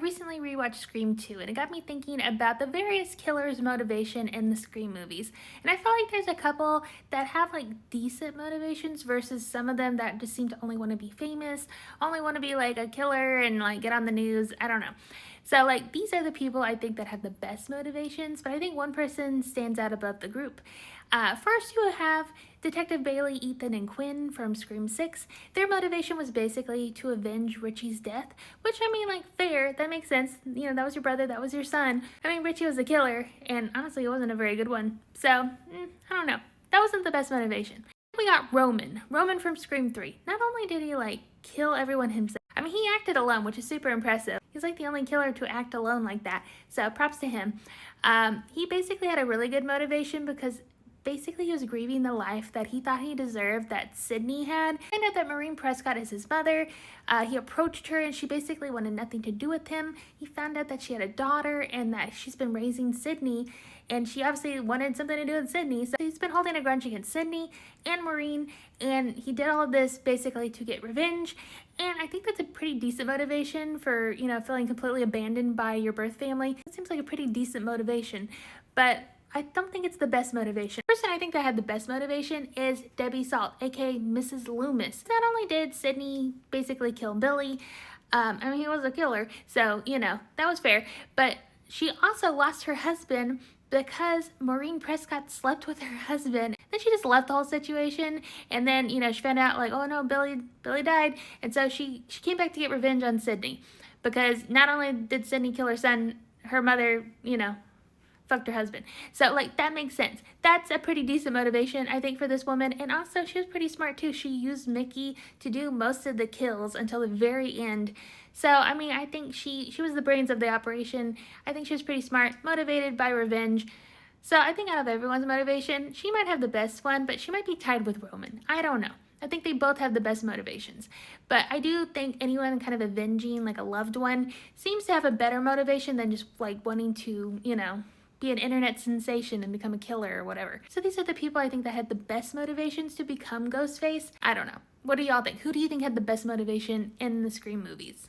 recently rewatched Scream 2, and it got me thinking about the various killers' motivation in the Scream movies. And I feel like there's a couple that have like decent motivations versus some of them that just seem to only want to be famous, only want to be like a killer and like get on the news. I don't know. So like these are the people I think that have the best motivations, but I think one person stands out above the group. First, you have Detective Bailey, Ethan, and Quinn from Scream 6. Their motivation was basically to avenge Richie's death, which I mean, like, fair, that makes sense. You know, that was your brother, that was your son. I mean, Richie was a killer, and honestly, it wasn't a very good one. So, I don't know. That wasn't the best motivation. We got Roman from Scream 3. Not only did he, like, kill everyone himself, I mean, he acted alone, which is super impressive. He's like the only killer to act alone like that, so props to him. He basically had a really good motivation because basically he was grieving the life that he thought he deserved that Sidney had. I know that Maureen Prescott is his mother. He approached her and she basically wanted nothing to do with him. He found out that she had a daughter and that she's been raising Sidney, and she obviously wanted something to do with Sidney. So he's been holding a grudge against Sidney and Maureen, and he did all of this basically to get revenge. And I think that's a pretty decent motivation for, you know, feeling completely abandoned by your birth family. It seems like a pretty decent motivation, but I don't think it's the best motivation. The person I think that had the best motivation is Debbie Salt, aka Mrs. Loomis. Not only did Sidney basically kill Billy, I mean, he was a killer, so, you know, that was fair, but she also lost her husband because Maureen Prescott slept with her husband. Then she just left the whole situation, and then, you know, she found out, like, oh no, Billy died, and so she came back to get revenge on Sidney, because not only did Sidney kill her son, her mother, you know, fucked her husband. So, like, that makes sense. That's a pretty decent motivation, I think, for this woman. And also, she was pretty smart, too. She used Mickey to do most of the kills until the very end. So, I mean, I think she was the brains of the operation. I think she was pretty smart, motivated by revenge. So, I think out of everyone's motivation, she might have the best one, but she might be tied with Roman. I don't know. I think they both have the best motivations. But I do think anyone kind of avenging, like, a loved one seems to have a better motivation than just, like, wanting to, you know, be an internet sensation and become a killer or whatever. So these are the people I think that had the best motivations to become Ghostface. I don't know. What do y'all think? Who do you think had the best motivation in the Scream movies?